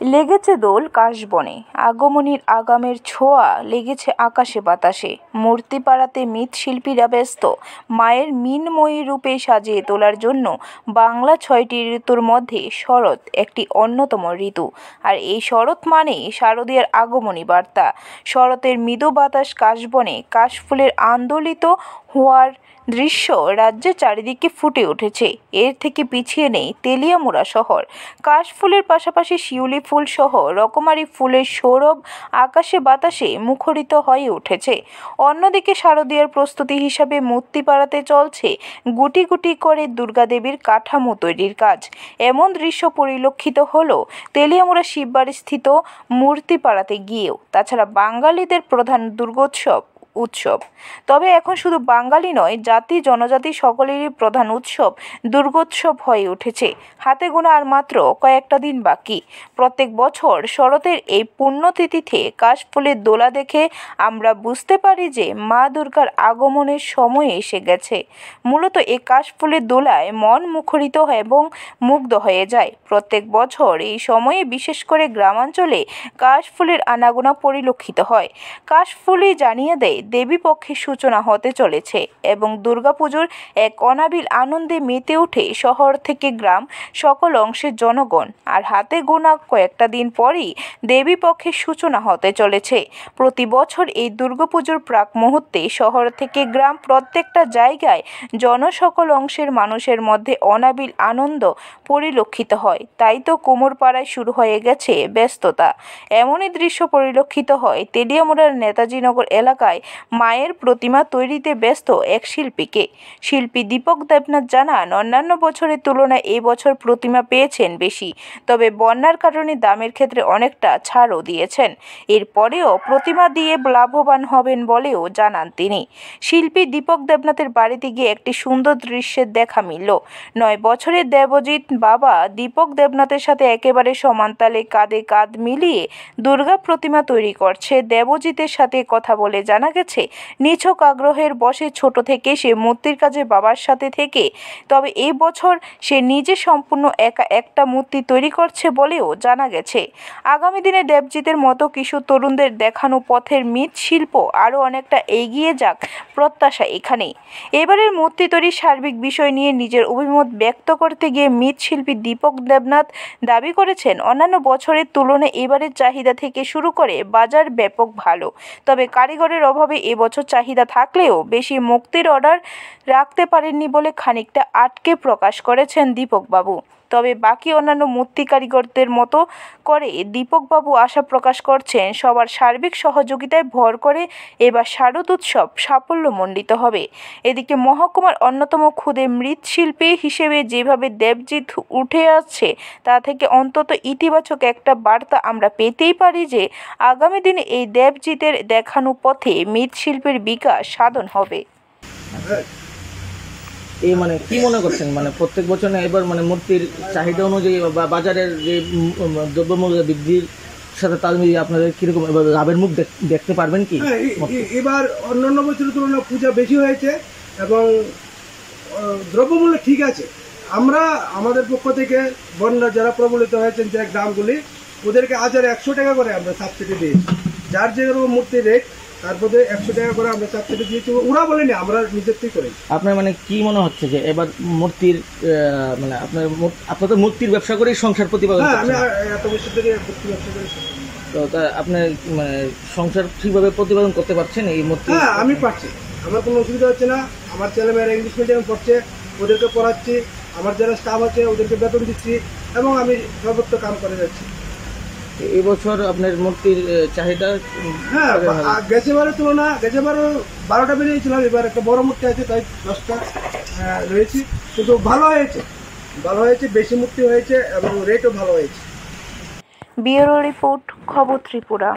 লেগেছে দোল কাশবনে, আগমনীর আগামের ছোঁয়া লেগেছে আকাশে বাতাসে। মূর্তি পাড়াতে মৃৎশিল্পীরা ব্যস্ত মায়ের মৃন্ময়ী রূপে সাজিয়ে তোলার জন্য। বাংলা 6টি ঋতুর মধ্যে শরৎ একটি অন্যতম ঋতু, আর এই শরৎ মানে শারদীয়ার আগমনী বার্তা। শরতের মৃদু বাতাস কাশবনে কাশফুলের আন্দোলিত হওয়ার দৃশ্য রাজ্যের চারিদিকে ফুটে উঠেছে। এর থেকে পিছিয়ে নেই তেলিয়ামুড়া শহর। কাশফুলের পাশাপাশি শিউলি ফুল সহ রকমারি ফুলের সৌরভ আকাশে বাতাসে মুখরিত হয়ে উঠেছে। অন্যদিকে শারদীয়ার প্রস্তুতি হিসাবে মূর্তি পাড়াতে চলছে গুটি গুটি করে দুর্গাদেবীর কাঠামো তৈরির কাজ। এমন দৃশ্য পরিলক্ষিত হলো তেলিয়ামুড়া শিববাড়ি স্থিত মূর্তি পাড়াতে গিয়েও। তাছাড়া বাঙালিদের প্রধান দুর্গোৎসব তবে এখন শুধু বাঙালি নয়, জাতি জনজাতি সকলেরই প্রধান উৎসব দুর্গোৎসব হয়ে উঠেছে। হাতে গোনা আর মাত্র কয়েকটা দিন বাকি। প্রত্যেক বছর শরতের এই পুণ্যতিথিতে কাশফুলের দোলা দেখে আমরা বুঝতে পারি যে মা দুর্গার আগমনের সময় এসে গেছে। মূলত এই কাশফুলের দোলায় মন মুখরিত এবং মুগ্ধ হয়ে যায়। প্রত্যেক বছর এই সময়ে বিশেষ করে গ্রামাঞ্চলে কাশফুলের আনাগোনা পরিলক্ষিত হয়। কাশফুলই জানিয়ে দেয় দেবী পক্ষের সূচনা হতে চলেছে এবং দুর্গাপুজোর এক অনাবিল আনন্দে মেতে ওঠে শহর থেকে গ্রাম সকল অংশের জনগণ। আর হাতে গোনা কয়েকটা দিন পরই দেবী পক্ষের সূচনা হতে চলেছে। প্রতি বছর এই দুর্গাপুজোর প্রাক মুহূর্তে শহর থেকে গ্রাম প্রত্যেকটা জায়গায় সকল অংশের মানুষের মধ্যে অনাবিল আনন্দ পরিলক্ষিত হয়। তাই তো কুমোরপাড়ায় শুরু হয়ে গেছে ব্যস্ততা। এমনই দৃশ্য পরিলক্ষিত হয় তেলিয়ামুড়ার নেতাজিনগর এলাকায় মায়ের প্রতিমা তৈরিতে ব্যস্ত এক শিল্পী দীপক দেবনাথ জানান, অন্যান্য বছরের তুলনায় এই বছর প্রতিমা পেয়েছেন বেশি, তবে বন্যার কারণে দামের ক্ষেত্রে অনেকটা ছাড়ও দিয়েছেন। এরপরেও প্রতিমা দিয়ে লাভবান হবেন বলেও জানান তিনি। শিল্পী দীপক দেবনাথের বাড়িতে গিয়ে একটি সুন্দর দৃশ্যের দেখা মিলল। 9 বছরের দেবজিৎ বাবা দীপক দেবনাথের সাথে একেবারে সমানতালে কাঁধে কাঁধ মিলিয়ে দুর্গা প্রতিমা তৈরি করছে। দেবজিতের সাথে কথা বলে জানা গেছে, নিছক আগ্রহের বশে ছোট থেকে সে মূর্তির কাজে বাবার সাথে থেকে, তবে এই বছর সে নিজে সম্পূর্ণ একা একটা মূর্তি তৈরি করছে বলেও জানা গেছে। আগামী দিনে দেবজিতের মতো কিশোর তরুণদের দেখানো পথের মৃৎশিল্প আরও অনেকটা এগিয়ে যাক প্রত্যাশা এখানেই। এবারের মূর্তি তৈরির সার্বিক বিষয় নিয়ে নিজের অভিমত ব্যক্ত করতে গিয়ে মৃৎশিল্পী দীপক দেবনাথ দাবি করেছেন, অন্যান্য বছরের তুলনায় এবারের চাহিদা থেকে শুরু করে বাজার ব্যাপক ভালো, তবে কারিগরের অভাবে এবছর চাহিদা থাকলেও বেশি মুক্তির অর্ডার রাখতে পারেননি বলে খানিকটা আটকে প্রকাশ করেছেন দীপকবাবু। তবে বাকি অন্যান্য মূর্তি কারিগরদের মতো করে দীপকবাবু আশা প্রকাশ করছেন সবার সার্বিক সহযোগিতায় ভর করে এবার শারদ উৎসব সাফল্যমণ্ডিত হবে। এদিকে মহকুমার অন্যতম ক্ষুদে মৃৎশিল্পী হিসেবে যেভাবে দেবজিৎ উঠে আসছে তা থেকে অন্তত ইতিবাচক একটা বার্তা আমরা পেতেই পারি যে আগামী দিনে এই দেবজিতের দেখানো পথে মৃৎশিল্পের বিকাশ সাধন হবে। এই কি মনে করছেন, প্রত্যেক বছর এবার মূর্তির চাহিদা অনুযায়ী বা বাজারের যে দ্রব্যমূল্য বৃদ্ধির সাথে তাল মিলিয়ে আপনাদের কীরকম এবার লাভের মুখ দেখতে পারবেন কি? এবার অন্যান্য বছরের তুলনায় পূজা বেশি হয়েছে এবং দ্রব্যমূল্য ঠিক আছে। আমরা আমাদের পক্ষ থেকে বন্যা যারা প্রবলিত হয়েছেন যে গ্রামগুলি, ওদেরকে 100 টাকা করে আমরা সাবসিডি দিয়েছি। যার যেরকম মূর্তির রেট তারপরে 100 টাকা করে আমরা সাবসিডি দিয়েছি। ওরা বলেনি, আমরা নিজের থেকে করেছি। আপনার কি মনে হচ্ছে যে এবার মূর্তির আপনার তো মূর্তির ব্যবসা করেই সংসার প্রতিপাদন? হ্যাঁ, আমি এত বছর ধরে মূর্তি ব্যবসা করি। তো আপনার সংসার ঠিকভাবে প্রতিপাদন করতে পারছেন এই মূর্তি? হ্যাঁ, আমি পারছি, আমার কোনো অসুবিধা হচ্ছে না। আমার ছেলেমেয়েরা ইংলিশ মিডিয়ামে পড়ছে, ওদেরকে পড়াচ্ছি। আমার যারা স্টাফ আছে ওদেরকে বেতন দিচ্ছি এবং আমি সর্বত্র কাম করে যাচ্ছি। এই বছর আপনার মূর্তির চাহিদা? হ্যাঁ, গেছেবারের তুলনা, গেছেবারও 12টা বেরিয়েছিলাম, এবার একটা বড় মূর্তি আছে তাই 10টা রয়েছি। কিন্তু ভালো হয়েছে, বেশি মূর্তি হয়েছে এবং রেটও ভালো হয়েছে। ব্যুরো রিপোর্ট, খবর ত্রিপুরা।